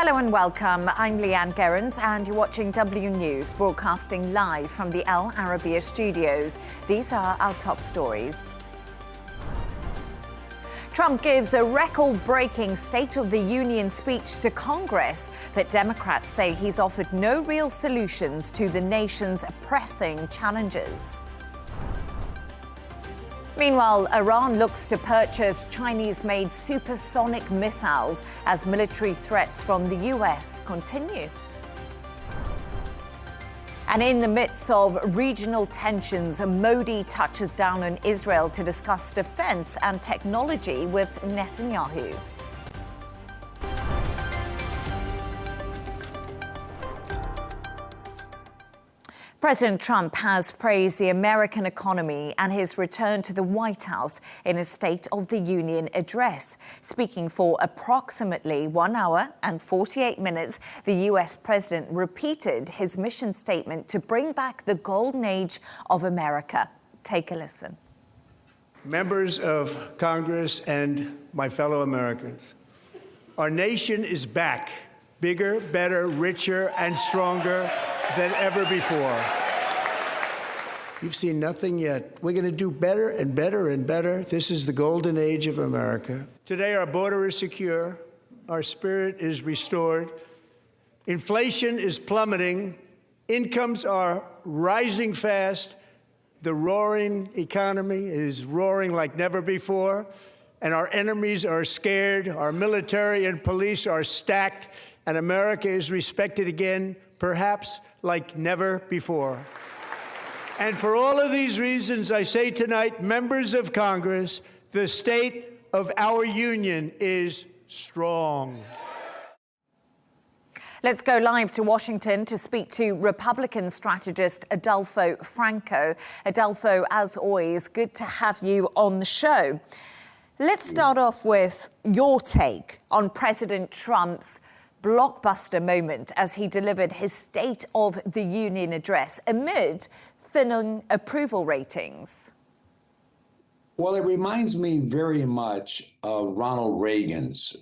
Hello and welcome. I'm Leigh-Ann Gerrans and you're watching W News, broadcasting live from the Al Arabiya studios. These are our top stories. Trump gives a record-breaking State of the Union speech to Congress, but Democrats say he's offered no real solutions to the nation's pressing challenges. Meanwhile, Iran looks to purchase Chinese-made supersonic missiles as military threats from the US continue. And in the midst of regional tensions, Modi touches down on Israel to discuss defense and technology with Netanyahu. President Trump has praised the American economy and his return to the White House in a State of the Union address. Speaking for approximately 1 hour and 48 minutes, the U.S. president repeated his mission statement to bring back the golden age of America. Take a listen. Members of Congress and my fellow Americans, our nation is back, bigger, better, richer, and stronger than ever before. You've seen nothing yet. We're going to do better and better and better. This is the golden age of America. Today, our border is secure. Our spirit is restored. Inflation is plummeting. Incomes are rising fast. The roaring economy is roaring like never before. And our enemies are scared. Our military and police are stacked. And America is respected again, perhaps like never before. And for all of these reasons, I say tonight, members of Congress, the state of our union is strong. Let's go live to Washington to speak to Republican strategist Adolfo Franco. Adolfo, as always, good to have you on the show. Let's start off with your take on President Trump's blockbuster moment as he delivered his State of the Union address amid thinning approval ratings. Well, it reminds me very much of Ronald Reagan's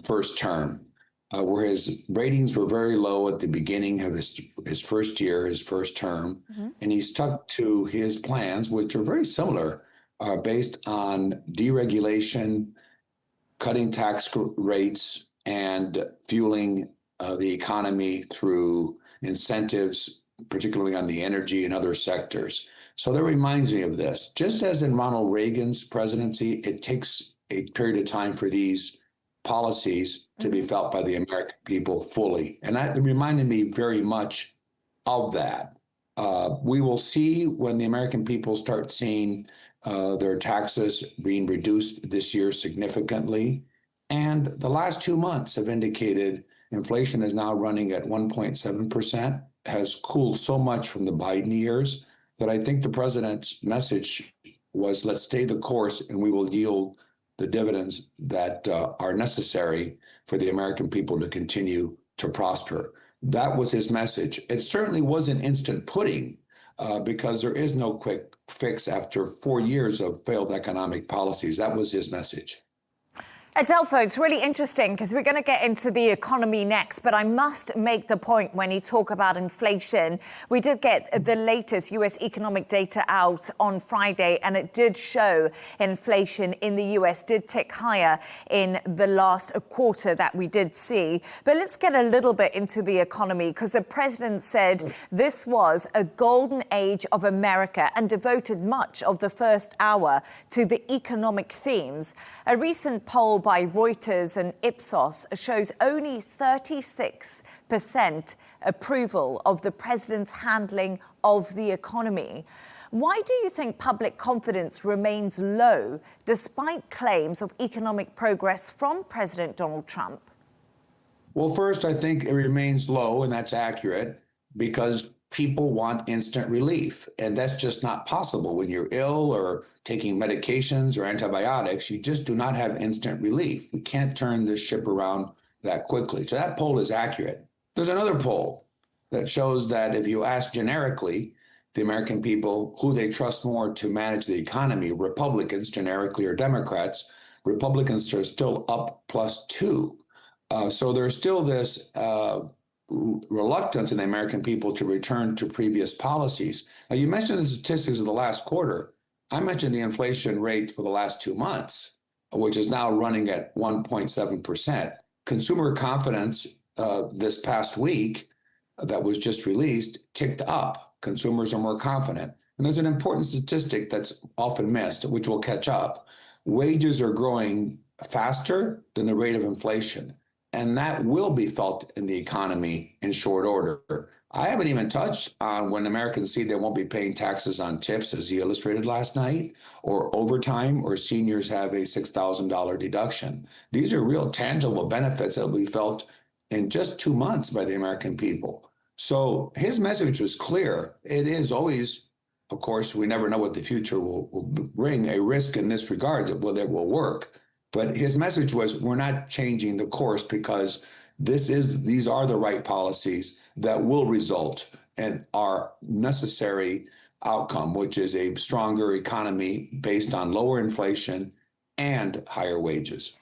first term, where his ratings were very low at the beginning of his first year, his first term, and he stuck to his plans, which are very similar, based on deregulation, cutting tax rates, and fueling the economy through incentives, particularly on the energy and other sectors. So that reminds me of this. Just as in Ronald Reagan's presidency, it takes a period of time for these policies to be felt by the American people fully. And that reminded me very much of that. We will see when the American people start seeing their taxes being reduced this year significantly. And the last 2 months have indicated inflation is now running at 1.7%, has cooled so much from the Biden years that I think the president's message was, let's stay the course and we will yield the dividends that are necessary for the American people to continue to prosper. That was his message. It certainly wasn't instant pudding because there is no quick fix after 4 years of failed economic policies. That was his message. Adolfo, it's really interesting because we're going to get into the economy next, but I must make the point when you talk about inflation. We did get the latest US economic data out on Friday, and it did show inflation in the US did tick higher in the last quarter that we did see. But let's get a little bit into the economy because the president said this was a golden age of America and devoted much of the first hour to the economic themes. A recent poll by Reuters and Ipsos shows only 36% approval of the president's handling of the economy. Why do you think public confidence remains low despite claims of economic progress from President Donald Trump? Well, first, I think it remains low, and that's accurate, because people want instant relief. And that's just not possible. When you're ill or taking medications or antibiotics, you just do not have instant relief. We can't turn this ship around that quickly. So that poll is accurate. There's another poll that shows that if you ask generically the American people who they trust more to manage the economy, Republicans generically or Democrats, Republicans are still up +2. So there's still this reluctance in the American people to return to previous policies. Now, you mentioned the statistics of the last quarter. I mentioned the inflation rate for the last 2 months, which is now running at 1.7%. Consumer confidence this past week that was just released ticked up. Consumers are more confident. And there's an important statistic that's often missed, which will catch up. Wages are growing faster than the rate of inflation. And that will be felt in the economy in short order. I haven't even touched on when Americans see they won't be paying taxes on tips, as he illustrated last night, or overtime, or seniors have a $6,000 deduction. These are real tangible benefits that will be felt in just 2 months by the American people. So his message was clear. It is always, of course, we never know what the future will bring, a risk in this regard that it will work. But his message was, we're not changing the course because these are the right policies that will result in our necessary outcome, which is a stronger economy based on lower inflation and higher wages.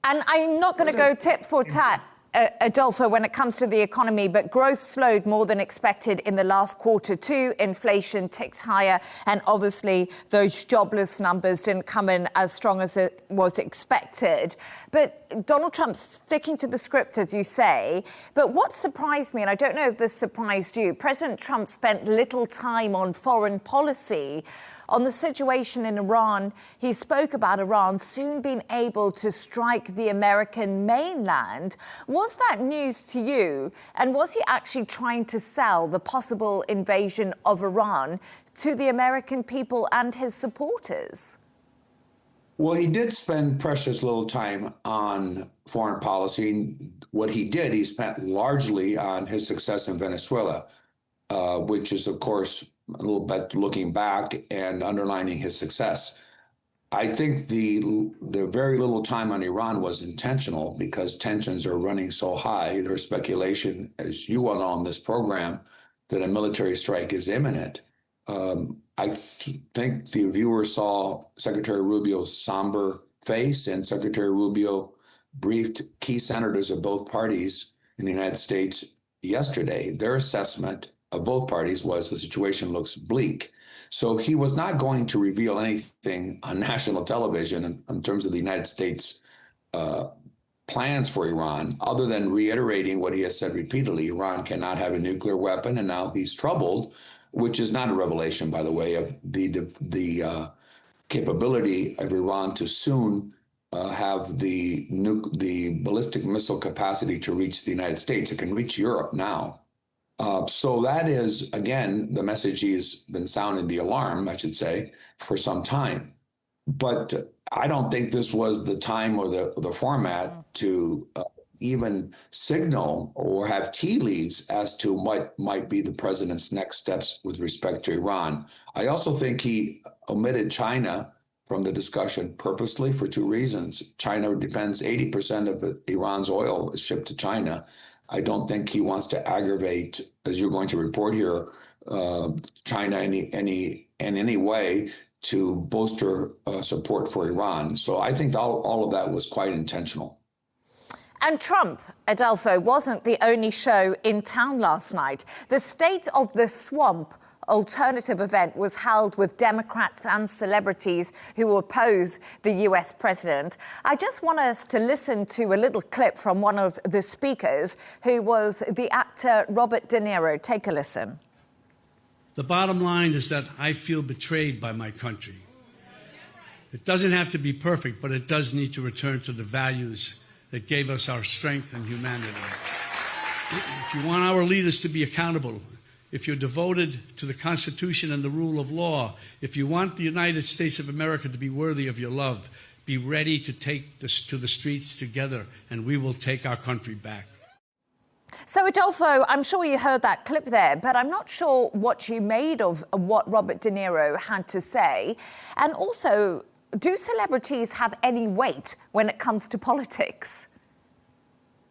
And I'm not going to go tit for tat, Adolfo, when it comes to the economy, but growth slowed more than expected in the last quarter too. Inflation ticked higher, and obviously those jobless numbers didn't come in as strong as it was expected. But Donald Trump's sticking to the script, as you say. But what surprised me, and I don't know if this surprised you, President Trump spent little time on foreign policy. On the situation in Iran, he spoke about Iran soon being able to strike the American mainland. Was that news to you? And was he actually trying to sell the possible invasion of Iran to the American people and his supporters? Well, he did spend precious little time on foreign policy. What he did, he spent largely on his success in Venezuela, which is, of course, a little bit looking back and underlining his success. I think the very little time on Iran was intentional because tensions are running so high. There's speculation, as you well know on this program, that a military strike is imminent. I think the viewer saw Secretary Rubio's somber face, and Secretary Rubio briefed key senators of both parties in the United States yesterday. Their assessment of both parties was the situation looks bleak. So he was not going to reveal anything on national television in terms of the United States plans for Iran, other than reiterating what he has said repeatedly: Iran cannot have a nuclear weapon, and now he's troubled, which is not a revelation, by the way, of the capability of Iran to soon have the ballistic missile capacity to reach the United States. It can reach Europe now. So that is, again, the message he's been sounding the alarm, I should say, for some time. But I don't think this was the time or the format to even signal or have tea leaves as to what might be the president's next steps with respect to Iran. I also think he omitted China from the discussion purposely for two reasons. China depends 80% of Iran's oil is shipped to China. I don't think he wants to aggravate, as you're going to report here, China in any way to bolster support for Iran. So I think all of that was quite intentional. And Trump, Adolfo, wasn't the only show in town last night. The State of the Swamp alternative event was held with Democrats and celebrities who oppose the US president. I just want us to listen to a little clip from one of the speakers, who was the actor Robert De Niro. Take a listen. The bottom line is that I feel betrayed by my country. It doesn't have to be perfect, but it does need to return to the values that gave us our strength and humanity. If you want our leaders to be accountable, if you're devoted to the Constitution and the rule of law, if you want the United States of America to be worthy of your love, be ready to take this to the streets together, and we will take our country back. So, Adolfo, I'm sure you heard that clip there, but I'm not sure what you made of what Robert De Niro had to say. And also, do celebrities have any weight when it comes to politics?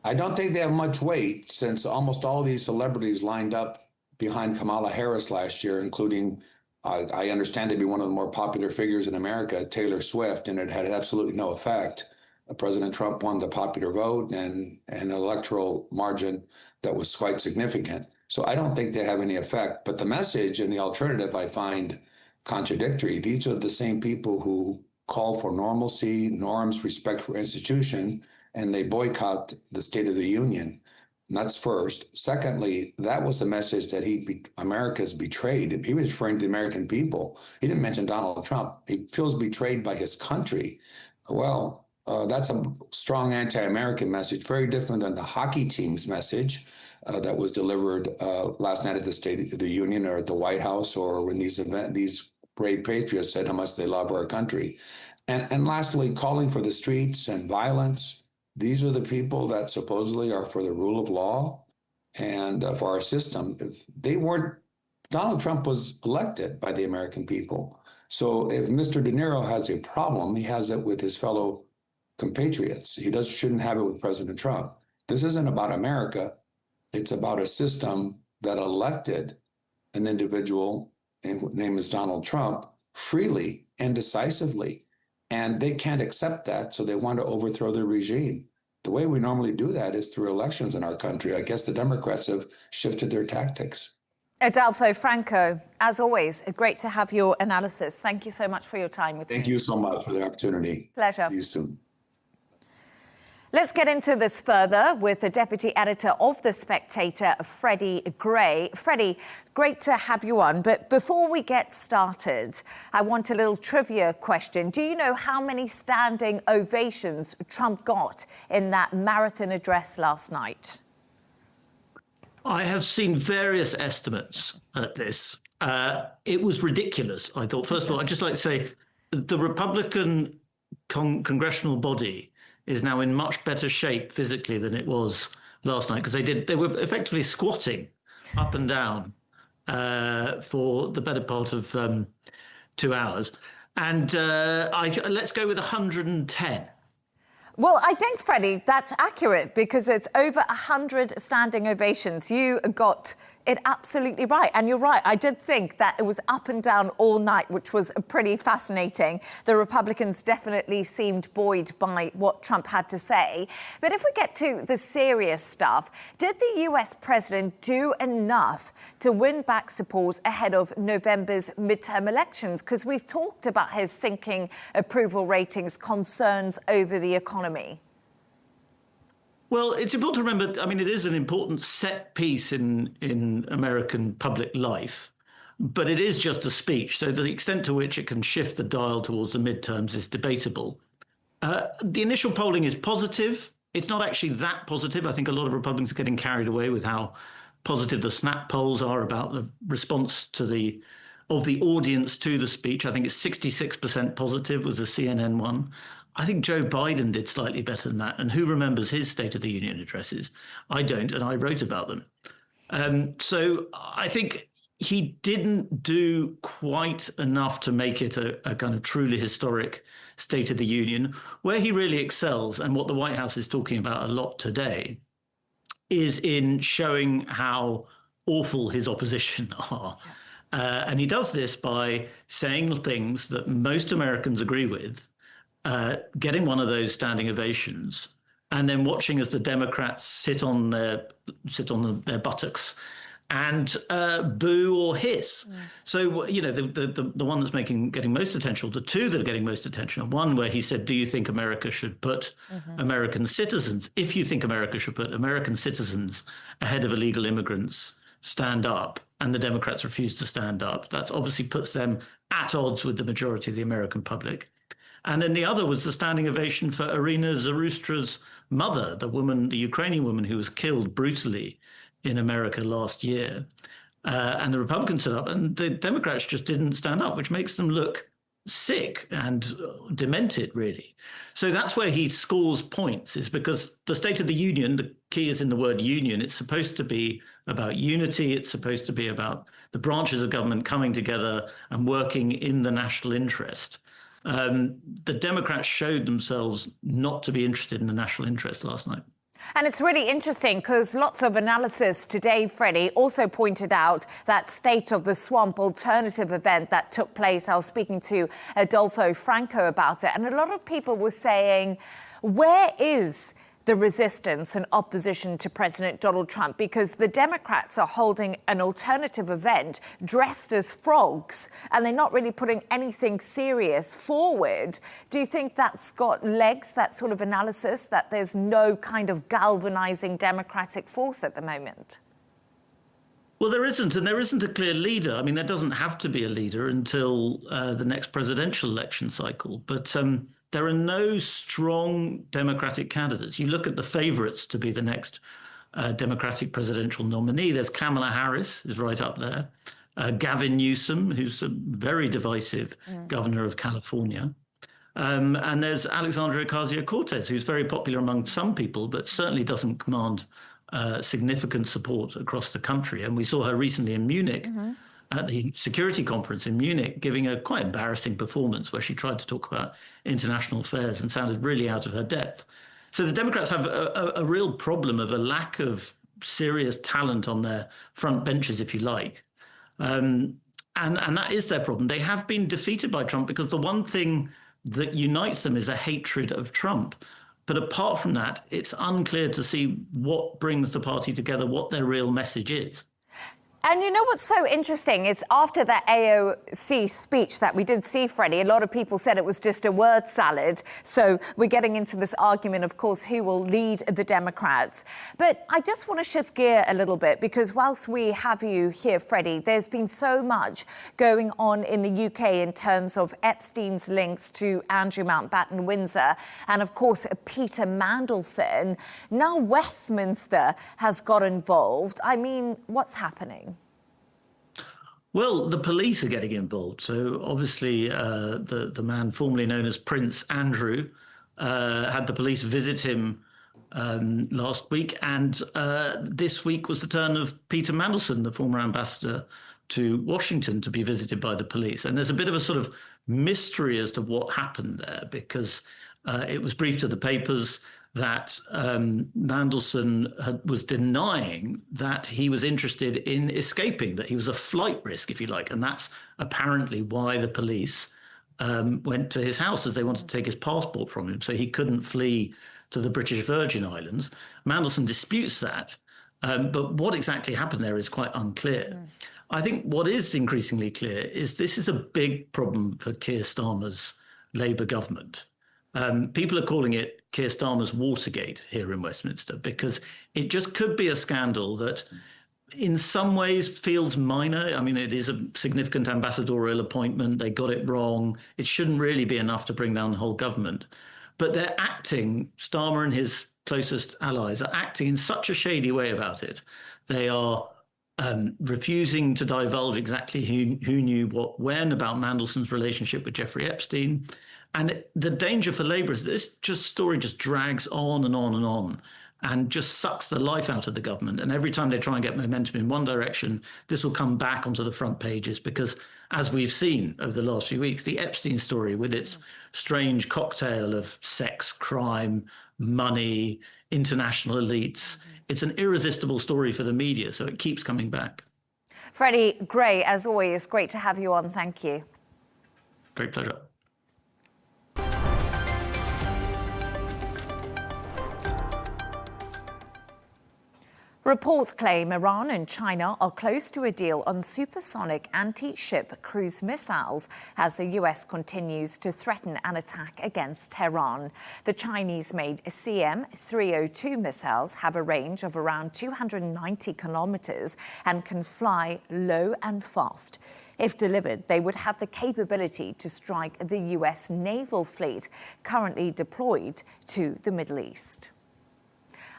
I don't think they have much weight, since almost all these celebrities lined up behind Kamala Harris last year, including, I understand, to be one of the more popular figures in America, Taylor Swift, and it had absolutely no effect. President Trump won the popular vote and an electoral margin that was quite significant. So I don't think they have any effect. But the message and the alternative I find contradictory. These are the same people who call for normalcy, norms, respect for institution, and they boycott the State of the Union. And that's first. Secondly, that was the message that America's betrayed. He was referring to the American people. He didn't mention Donald Trump. He feels betrayed by his country. Well, that's a strong anti-American message, very different than the hockey team's message that was delivered last night at the State of the Union or at the White House, or when these brave patriots said how much they love our country. And lastly, calling for the streets and violence. These are the people that supposedly are for the rule of law and for our system. If they weren't, Donald Trump was elected by the American people. So if Mr. De Niro has a problem, he has it with his fellow compatriots. He shouldn't have it with President Trump. This isn't about America. It's about a system that elected an individual, and his name is Donald Trump, freely and decisively. And they can't accept that, so they want to overthrow the regime. The way we normally do that is through elections in our country. I guess the Democrats have shifted their tactics. Adolfo, Franco, as always, great to have your analysis. Thank you so much for your time with me. Thank you so much for the opportunity. Pleasure. See you soon. Let's get into this further with the deputy editor of The Spectator, Freddy Gray. Freddy, great to have you on. But before we get started, I want a little trivia question. Do you know how many standing ovations Trump got in that marathon address last night? I have seen various estimates at this. It was ridiculous, I thought. First of all, I'd just like to say the Republican congressional body is now in much better shape physically than it was last night, because they were effectively squatting up and down for the better part of 2 hours. And let's go with 110. Well, I think, Freddie, that's accurate because it's over 100 standing ovations. You got it absolutely right. And you're right. I did think that it was up and down all night, which was pretty fascinating. The Republicans definitely seemed buoyed by what Trump had to say. But if we get to the serious stuff, did the US president do enough to win back support ahead of November's midterm elections? Because we've talked about his sinking approval ratings, concerns over the economy. Well, it's important to remember, I mean, it is an important set piece in American public life, but it is just a speech. So the extent to which it can shift the dial towards the midterms is debatable. The initial polling is positive. It's not actually that positive. I think a lot of Republicans are getting carried away with how positive the snap polls are about the response of the audience to the speech. I think it's 66% positive was a CNN one. I think Joe Biden did slightly better than that. And who remembers his State of the Union addresses? I don't, and I wrote about them. So I think he didn't do quite enough to make it a kind of truly historic State of the Union. Where he really excels, and what the White House is talking about a lot today, is in showing how awful his opposition are. And he does this by saying things that most Americans agree with, getting one of those standing ovations, and then watching as the Democrats sit on their buttocks and boo or hiss. So, you know, the one that's getting most attention, the two that are getting most attention, one where he said, do you think America should put American citizens, if you think America should put American citizens ahead of illegal immigrants, stand up, and the Democrats refuse to stand up. That obviously puts them at odds with the majority of the American public. And then the other was the standing ovation for Irina Zarustra's mother, the Ukrainian woman who was killed brutally in America last year. And the Republicans stood up, and the Democrats just didn't stand up, which makes them look sick and demented, really. So that's where he scores points, is because the State of the Union, the key is in the word union. It's supposed to be about unity. It's supposed to be about the branches of government coming together and working in the national interest. The Democrats showed themselves not to be interested in the national interest last night. And it's really interesting because lots of analysis today, Freddie, also pointed out that State of the Swamp alternative event that took place. I was speaking to Adolfo Franco about it, and a lot of people were saying, Where is the resistance and opposition to President Donald Trump? Because the Democrats are holding an alternative event dressed as frogs, and they're not really putting anything serious forward. Do you think that's got legs, that sort of analysis, that there's no kind of galvanizing Democratic force at the moment? Well, there isn't, and there isn't a clear leader. I mean, there doesn't have to be a leader until the next presidential election cycle. But there are no strong Democratic candidates. You look at the favorites to be the next Democratic presidential nominee. There's Kamala Harris, is right up there. Gavin Newsom, who's a very divisive governor of California. And there's Alexandria Ocasio-Cortez, who's very popular among some people, but certainly doesn't command significant support across the country. And we saw her recently in Munich at the security conference in Munich, giving a quite embarrassing performance where she tried to talk about international affairs and sounded really out of her depth. So the Democrats have a real problem of a lack of serious talent on their front benches, if you like. And that is their problem. They have been defeated by Trump because the one thing that unites them is a hatred of Trump. But apart from that, it's unclear to see what brings the party together, what their real message is. And you know what's so interesting is after that AOC speech that we did see, Freddy, a lot of people said it was just a word salad. So we're getting into this argument, of course, who will lead the Democrats. But I just want to shift gear a little bit, because whilst we have you here, Freddy, there's been so much going on in the UK in terms of Epstein's links to Andrew Mountbatten Windsor and, of course, Peter Mandelson. Now Westminster has got involved. I mean, what's happening? Well, the police are getting involved. So obviously the man formerly known as Prince Andrew had the police visit him last week. And this week was the turn of Peter Mandelson, the former ambassador to Washington, to be visited by the police. And there's a bit of a sort of mystery as to what happened there, because it was briefed to the papers that Mandelson was denying that he was interested in escaping, that he was a flight risk, if you like. And that's apparently why the police went to his house, as they wanted to take his passport from him, so he couldn't flee to the British Virgin Islands. Mandelson disputes that, but what exactly happened there is quite unclear. I think what is increasingly clear is this is a big problem for Keir Starmer's Labour government. People are calling it Keir Starmer's Watergate here in Westminster, because it just could be a scandal that in some ways feels minor. I mean, it is a significant ambassadorial appointment. They got it wrong. It shouldn't really be enough to bring down the whole government. But they're acting, Starmer and his closest allies are acting in such a shady way about it. They are refusing to divulge exactly who knew what when about Mandelson's relationship with Jeffrey Epstein. And the danger for Labour is this story just drags on and on and on and just sucks the life out of the government. And every time they try and get momentum in one direction, this will come back onto the front pages, because as we've seen over the last few weeks, the Epstein story with its strange cocktail of sex, crime, money, international elites, it's an irresistible story for the media, so it keeps coming back. Freddy Gray, as always, great to have you on. Thank you. Great pleasure. Reports claim Iran and China are close to a deal on supersonic anti-ship cruise missiles as the US continues to threaten an attack against Tehran. The Chinese-made CM-302 missiles have a range of around 290 kilometers and can fly low and fast. If delivered, they would have the capability to strike the US naval fleet currently deployed to the Middle East.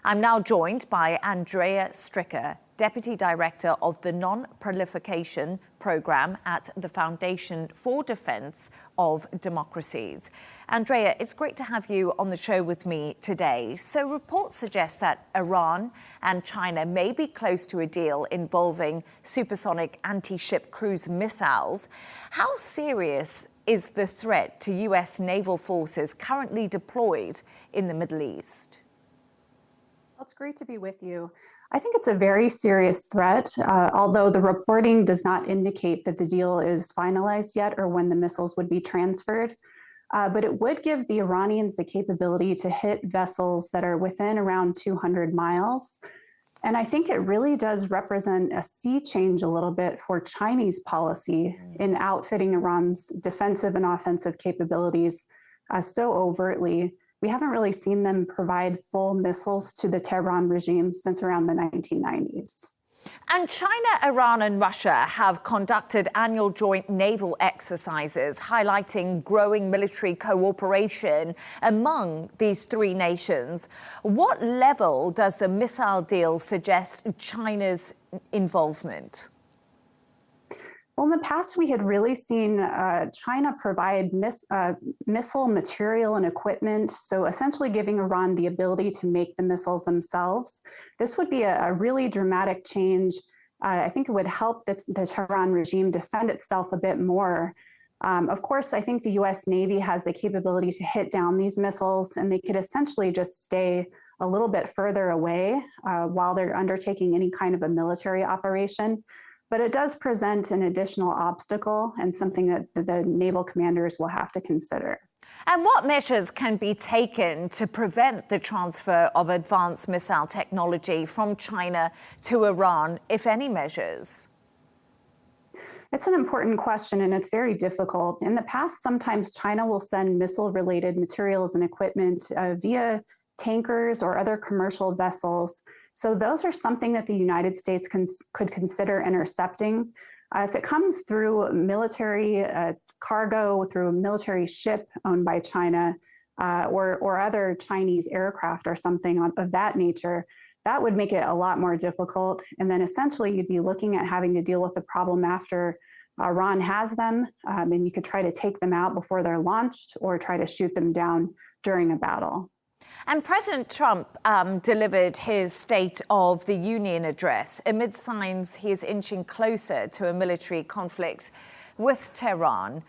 I'm now joined by Andrea Stricker, Deputy Director of the Nonproliferation Program at the Foundation for Defense of Democracies. Andrea, it's great to have you on the show with me today. So reports suggest that Iran and China may be close to a deal involving supersonic anti-ship cruise missiles. How serious is the threat to US naval forces currently deployed in the Middle East? It's great to be with you. I think it's a very serious threat, although the reporting does not indicate that the deal is finalized yet or when the missiles would be transferred. but it would give the Iranians the capability to hit vessels that are within around 200 miles. And I think it really does represent a sea change a little bit for Chinese policy in outfitting Iran's defensive and offensive capabilities so overtly. We haven't really seen them provide full missiles to the Tehran regime since around the 1990s. And China, Iran and Russia have conducted annual joint naval exercises, highlighting growing military cooperation among these three nations. What level does the missile deal suggest China's involvement? Well, in the past, we had really seen China provide missile material and equipment, so essentially giving Iran the ability to make the missiles themselves. This would be a really dramatic change. I think it would help the Tehran regime defend itself a bit more. Of course, I think the U.S. Navy has the capability to hit down these missiles, and they could essentially just stay a little bit further away while they're undertaking any kind of a military operation. But it does present an additional obstacle and something that the naval commanders will have to consider. And what measures can be taken to prevent the transfer of advanced missile technology from China to Iran, if any measures? It's an important question, and it's very difficult. In the past, sometimes China will send missile-related materials and equipment via tankers or other commercial vessels. So those are something that the United States could consider intercepting. If it comes through military cargo, through a military ship owned by China, or other Chinese aircraft or something of that nature, that would make it a lot more difficult. And then essentially you'd be looking at having to deal with the problem after Iran has them, and you could try to take them out before they're launched or try to shoot them down during a battle. And President Trump delivered his State of the Union address amid signs he is inching closer to a military conflict with Tehran.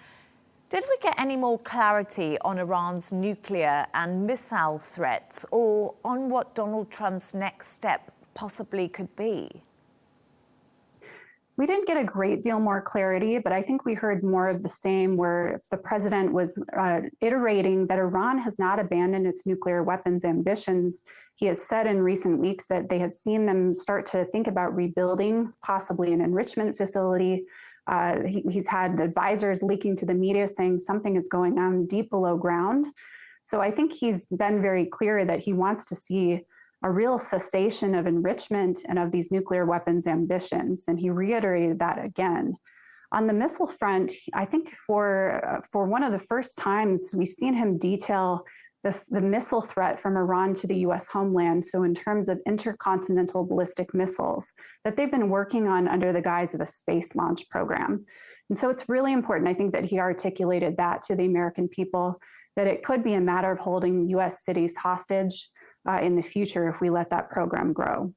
Did we get any more clarity on Iran's nuclear and missile threats, or on what Donald Trump's next step possibly could be? We didn't get a great deal more clarity, but I think we heard more of the same, where the president was iterating that Iran has not abandoned its nuclear weapons ambitions. He has said in recent weeks that they have seen them start to think about rebuilding, possibly an enrichment facility. He's had advisors leaking to the media saying something is going on deep below ground. So I think he's been very clear that he wants to see a real cessation of enrichment and of these nuclear weapons ambitions. And he reiterated that again. On the missile front, I think for one of the first times, we've seen him detail the missile threat from Iran to the US homeland. So in terms of intercontinental ballistic missiles that they've been working on under the guise of a space launch program. And so it's really important, I think, that he articulated that to the American people, that it could be a matter of holding US cities hostage in the future if we let that program grow.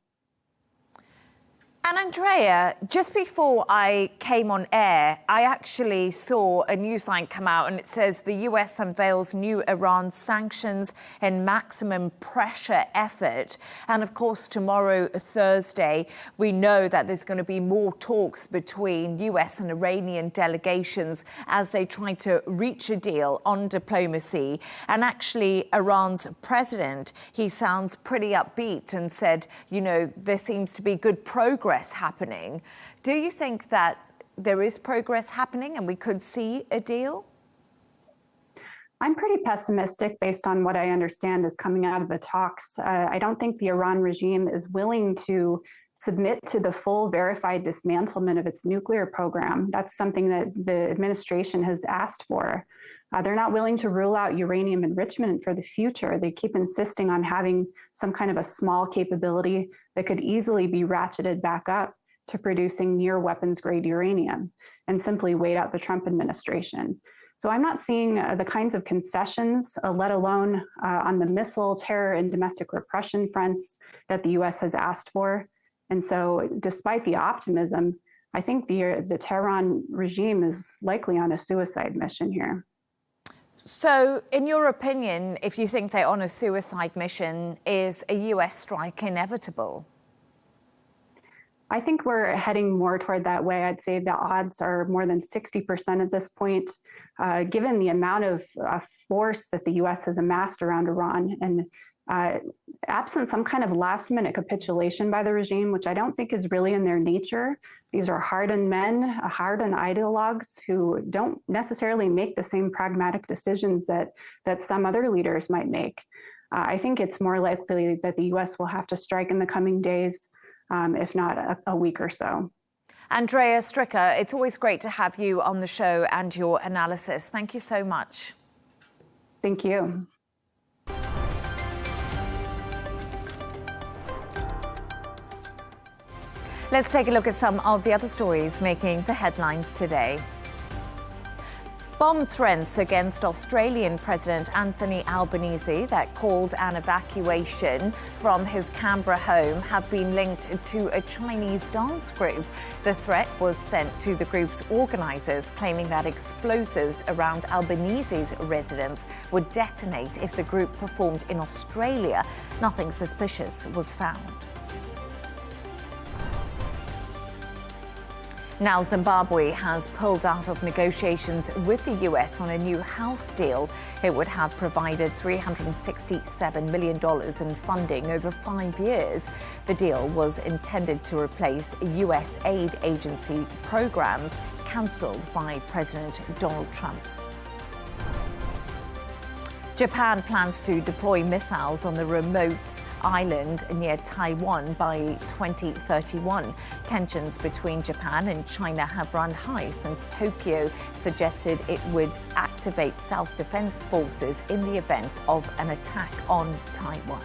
And Andrea, just before I came on air, I actually saw a newsline come out and it says the US unveils new Iran sanctions and maximum pressure effort. And of course, tomorrow, Thursday, we know that there's going to be more talks between US and Iranian delegations as they try to reach a deal on diplomacy. And actually, Iran's president, he sounds pretty upbeat and said, you know, there seems to be good progress happening. Do you think that there is progress happening and we could see a deal? I'm pretty pessimistic based on what I understand is coming out of the talks. I don't think the Iran regime is willing to submit to the full verified dismantlement of its nuclear program. That's something that the administration has asked for. They're not willing to rule out uranium enrichment for the future. They keep insisting on having some kind of a small capability that could easily be ratcheted back up to producing near weapons grade uranium and simply wait out the Trump administration. So I'm not seeing the kinds of concessions, let alone on the missile, terror, and domestic repression fronts that the US has asked for. And so despite the optimism, I think the Tehran regime is likely on a suicide mission here. So, in your opinion, if you think they're on a suicide mission, is a US strike inevitable? I think we're heading more toward that way. I'd say the odds are more than 60% at this point, given the amount of force that the U.S. has amassed around Iran. And absent some kind of last-minute capitulation by the regime, which I don't think is really in their nature. These are hardened men, hardened ideologues who don't necessarily make the same pragmatic decisions that some other leaders might make. I think it's more likely that the U.S. will have to strike in the coming days, if not a week or so. Andrea Stricker, it's always great to have you on the show and your analysis. Thank you so much. Thank you. Let's take a look at some of the other stories making the headlines today. Bomb threats against Australian President Anthony Albanese that called an evacuation from his Canberra home have been linked to a Chinese dance group. The threat was sent to the group's organisers, claiming that explosives around Albanese's residence would detonate if the group performed in Australia. Nothing suspicious was found. Now, Zimbabwe has pulled out of negotiations with the US on a new health deal. It would have provided $367 million in funding over 5 years. The deal was intended to replace US aid agency programs cancelled by President Donald Trump. Japan plans to deploy missiles on the remote island near Taiwan by 2031. Tensions between Japan and China have run high since Tokyo suggested it would activate self-defense forces in the event of an attack on Taiwan.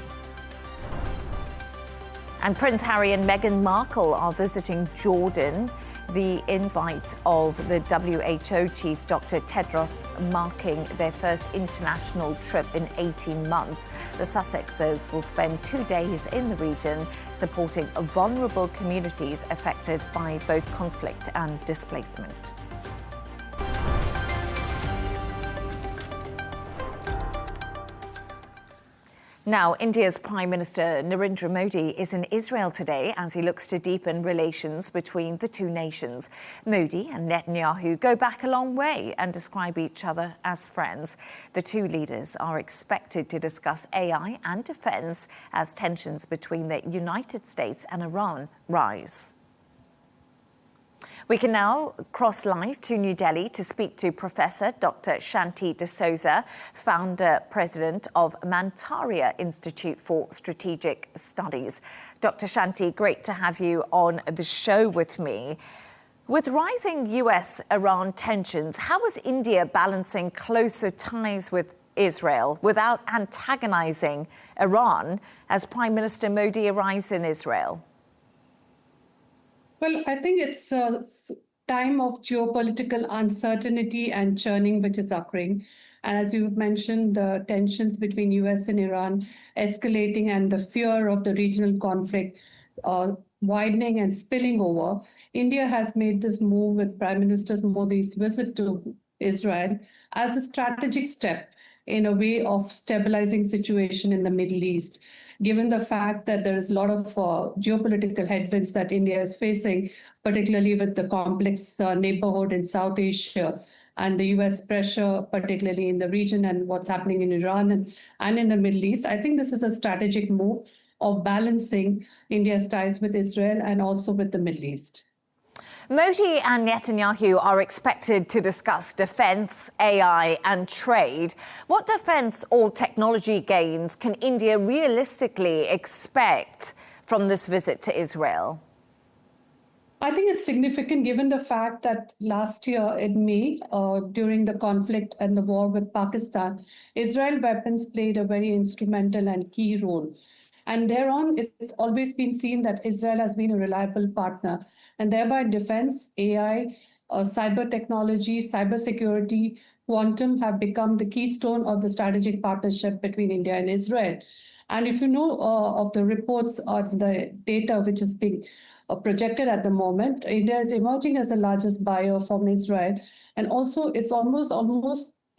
And Prince Harry and Meghan Markle are visiting Jordan. The invite of the WHO chief, Dr. Tedros, marking their first international trip in 18 months. The Sussexes will spend 2 days in the region, supporting vulnerable communities affected by both conflict and displacement. Now, India's Prime Minister Narendra Modi is in Israel today as he looks to deepen relations between the two nations. Modi and Netanyahu go back a long way and describe each other as friends. The two leaders are expected to discuss AI and defense as tensions between the United States and Iran rise. We can now cross live to New Delhi to speak to Professor Dr. Shanthie D'Souza, founder-president of Mantraya Institute for Strategic Studies. Dr. Shanthie, great to have you on the show with me. With rising US-Iran tensions, how is India balancing closer ties with Israel without antagonizing Iran as Prime Minister Modi arrives in Israel? Well, I think it's a time of geopolitical uncertainty and churning which is occurring. And as you mentioned, the tensions between US and Iran escalating and the fear of the regional conflict widening and spilling over. India has made this move with Prime Minister Modi's visit to Israel as a strategic step in a way of stabilizing situation in the Middle East, given the fact that there is a lot of geopolitical headwinds that India is facing, particularly with the complex neighborhood in South Asia and the US pressure, particularly in the region and what's happening in Iran and in the Middle East. I think this is a strategic move of balancing India's ties with Israel and also with the Middle East. Modi and Netanyahu are expected to discuss defense, AI, and trade. What defense or technology gains can India realistically expect from this visit to Israel? I think it's significant given the fact that last year in May, during the conflict and the war with Pakistan, Israel weapons played a very instrumental and key role. And thereon, it's always been seen that Israel has been a reliable partner, and thereby defense, AI, cyber technology, cybersecurity, quantum have become the keystone of the strategic partnership between India and Israel. And if you know of the reports or the data which is being projected at the moment, India is emerging as the largest buyer from Israel, and also it's almost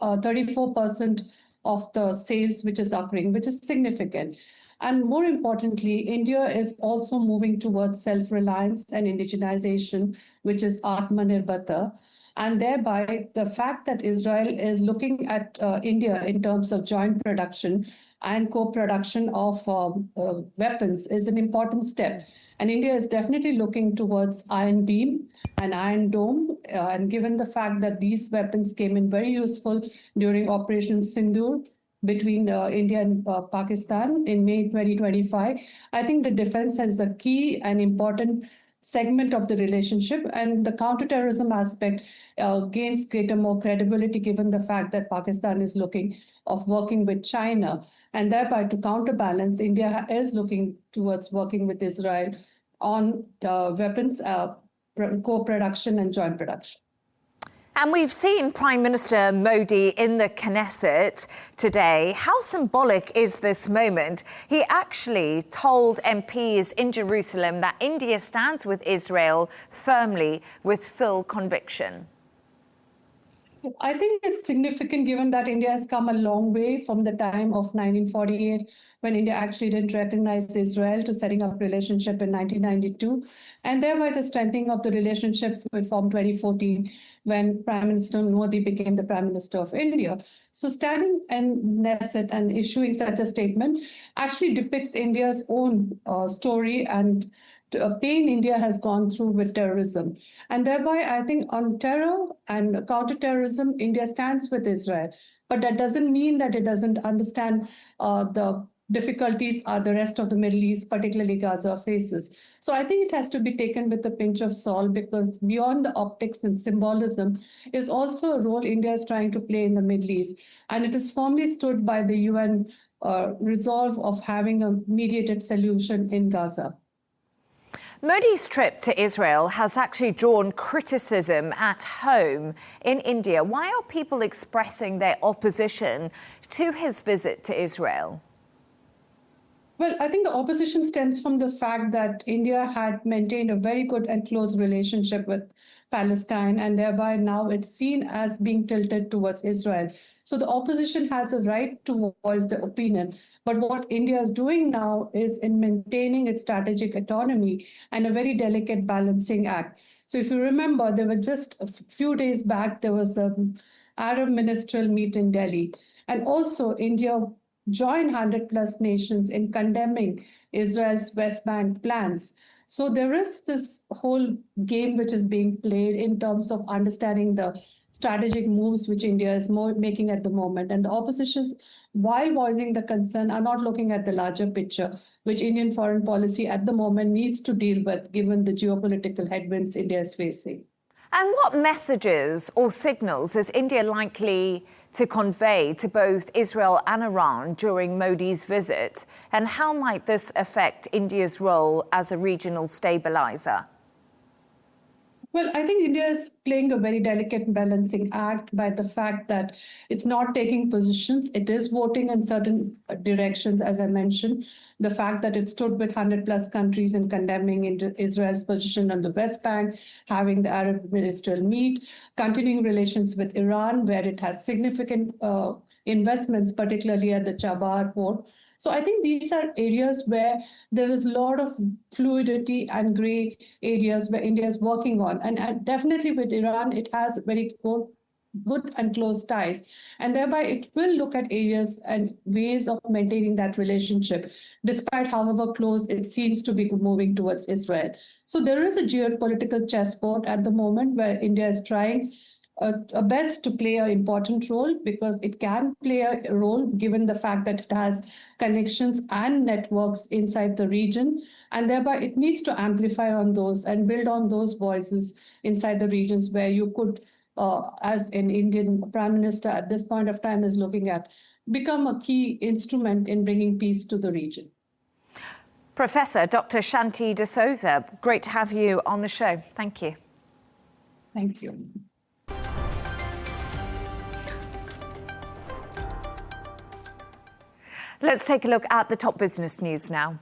34% of the sales which is occurring, which is significant. And more importantly, India is also moving towards self-reliance and indigenization, which is Atmanirbharta. And thereby, the fact that Israel is looking at India in terms of joint production and co-production of weapons is an important step. And India is definitely looking towards Iron Beam and Iron Dome. And given the fact that these weapons came in very useful during Operation Sindoor between India and Pakistan in May 2025, I think the defense is a key and important segment of the relationship, and the counterterrorism aspect gains greater more credibility given the fact that Pakistan is looking of working with China, and thereby to counterbalance, India is looking towards working with Israel on weapons co-production and joint production. And we've seen Prime Minister Modi in the Knesset today. How symbolic is this moment? He actually told MPs in Jerusalem that India stands with Israel firmly with full conviction. I think it's significant given that India has come a long way from the time of 1948, when India actually didn't recognize Israel, to setting up relationship in 1992, and thereby the strengthening of the relationship from 2014, when Prime Minister Modi became the Prime Minister of India. So standing in Knesset and issuing such a statement actually depicts India's own story and pain India has gone through with terrorism. And thereby, I think on terror and counterterrorism, India stands with Israel. But that doesn't mean that it doesn't understand the difficulties the rest of the Middle East, particularly Gaza, faces. So I think it has to be taken with a pinch of salt, because beyond the optics and symbolism is also a role India is trying to play in the Middle East. And it is firmly stood by the UN resolve of having a mediated solution in Gaza. Modi's trip to Israel has actually drawn criticism at home in India. Why are people expressing their opposition to his visit to Israel? Well, I think the opposition stems from the fact that India had maintained a very good and close relationship with Palestine, and thereby now it's seen as being tilted towards Israel. So the opposition has a right to voice their opinion. But what India is doing now is in maintaining its strategic autonomy and a very delicate balancing act. So if you remember, there were just a few days back, there was an Arab ministerial meet in Delhi. And also India joined 100+ nations in condemning Israel's West Bank plans. So there is this whole game which is being played in terms of understanding the strategic moves which India is making at the moment. And the oppositions, while voicing the concern, are not looking at the larger picture, which Indian foreign policy at the moment needs to deal with, given the geopolitical headwinds India is facing. And what messages or signals is India likely to convey to both Israel and Iran during Modi's visit? And how might this affect India's role as a regional stabilizer? Well, I think India is playing a very delicate balancing act by the fact that it's not taking positions. It is voting in certain directions, as I mentioned. The fact that it stood with 100+ countries in condemning Israel's position on the West Bank, having the Arab ministerial meet, continuing relations with Iran, where it has significant investments, particularly at the Chabahar port. So I think these are areas where there is a lot of fluidity and gray areas where India is working on. And definitely with Iran, it has very good and close ties. And thereby it will look at areas and ways of maintaining that relationship, despite however close it seems to be moving towards Israel. So there is a geopolitical chessboard at the moment where India is trying best to play an important role, because it can play a role given the fact that it has connections and networks inside the region, and thereby it needs to amplify on those and build on those voices inside the regions where you could, as an Indian Prime Minister at this point of time is looking at, become a key instrument in bringing peace to the region. Professor Dr. Shanthie de Souza, great to have you on the show. Thank you. Thank you. Let's take a look at the top business news now.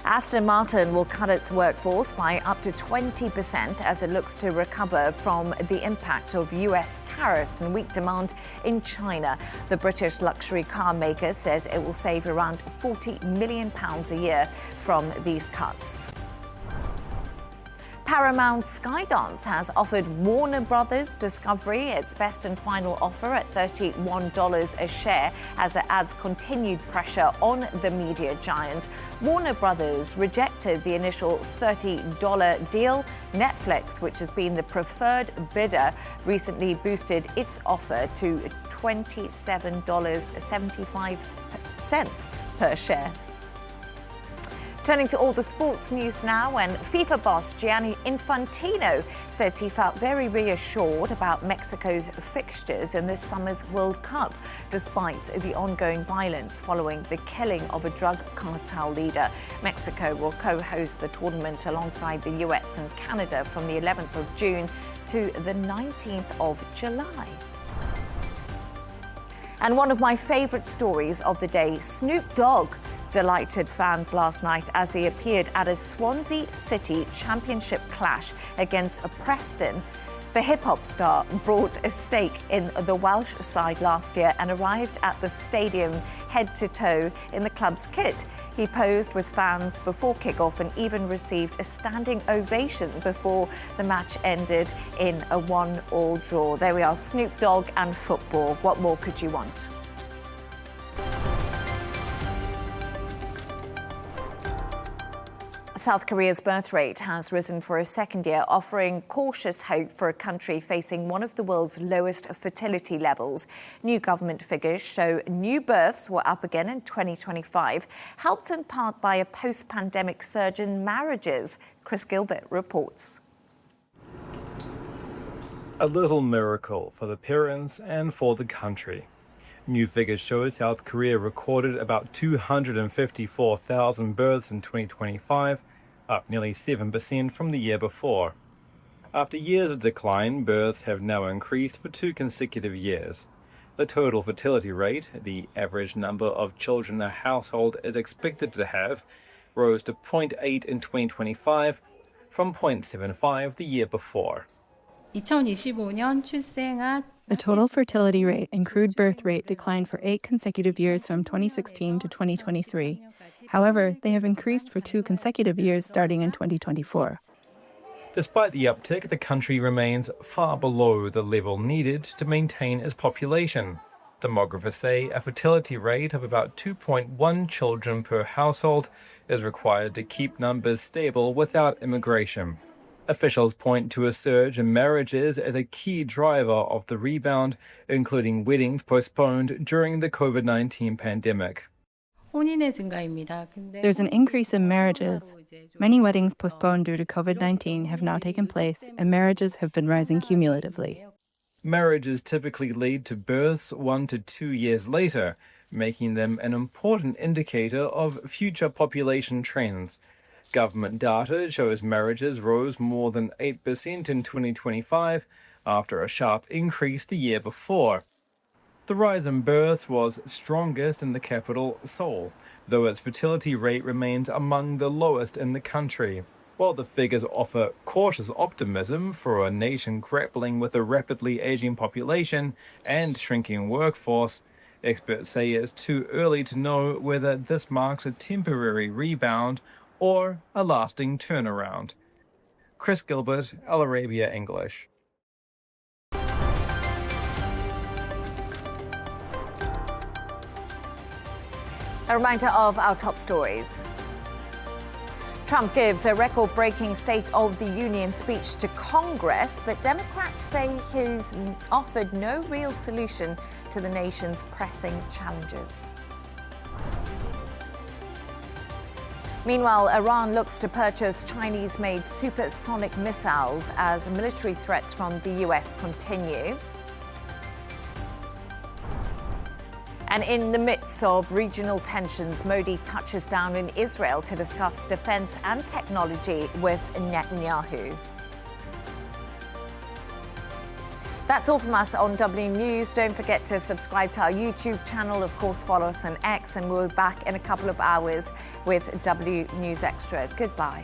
Aston Martin will cut its workforce by up to 20% as it looks to recover from the impact of US tariffs and weak demand in China. The British luxury car maker says it will save around £40 million a year from these cuts. Paramount Skydance has offered Warner Brothers Discovery its best and final offer at $31 a share as it adds continued pressure on the media giant. Warner Brothers rejected the initial $30 deal. Netflix, which has been the preferred bidder, recently boosted its offer to $27.75 per share. Turning to all the sports news now, and FIFA boss Gianni Infantino says he felt very reassured about Mexico's fixtures in this summer's World Cup, despite the ongoing violence following the killing of a drug cartel leader. Mexico will co-host the tournament alongside the US and Canada from the 11th of June to the 19th of July. And one of my favorite stories of the day, Snoop Dogg delighted fans last night as he appeared at a Swansea City Championship clash against Preston. The hip-hop star brought a stake in the Welsh side last year and arrived at the stadium head to toe in the club's kit. He posed with fans before kickoff and even received a standing ovation before the match ended in a 1-1 draw. There we are, Snoop Dogg and football. What more could you want? South Korea's birth rate has risen for a second year, offering cautious hope for a country facing one of the world's lowest fertility levels. New government figures show new births were up again in 2025, helped in part by a post-pandemic surge in marriages. Chris Gilbert reports. A little miracle for the parents and for the country. New figures show South Korea recorded about 254,000 births in 2025, up nearly 7% from the year before. After years of decline, births have now increased for 2 consecutive years. The total fertility rate, the average number of children a household is expected to have, rose to 0.8 in 2025 from 0.75 the year before. 2025년 출생아 The total fertility rate and crude birth rate declined for 8 consecutive years from 2016 to 2023. However, they have increased for 2 consecutive years starting in 2024. Despite the uptick, the country remains far below the level needed to maintain its population. Demographers say a fertility rate of about 2.1 children per household is required to keep numbers stable without immigration. Officials point to a surge in marriages as a key driver of the rebound, including weddings postponed during the COVID-19 pandemic. 혼인의 증가입니다. There's an increase in marriages. Many weddings postponed due to COVID-19 have now taken place, and marriages have been rising cumulatively. Marriages typically lead to births 1 to 2 years later, making them an important indicator of future population trends. Government data shows marriages rose more than 8% in 2025 after a sharp increase the year before. The rise in births was strongest in the capital, Seoul, though its fertility rate remains among the lowest in the country. While the figures offer cautious optimism for a nation grappling with a rapidly aging population and shrinking workforce, experts say it's too early to know whether this marks a temporary rebound or a lasting turnaround. Chris Gilbert, Arabiya English. A reminder of our top stories. Trump gives a record-breaking State of the Union speech to Congress, but Democrats say he's offered no real solution to the nation's pressing challenges. Meanwhile, Iran looks to purchase Chinese-made supersonic missiles as military threats from the US continue. And in the midst of regional tensions, Modi touches down in Israel to discuss defense and technology with Netanyahu. That's all from us on W News. Don't forget to subscribe to our YouTube channel. Of course, follow us on X, and we'll be back in a couple of hours with W News Extra. Goodbye.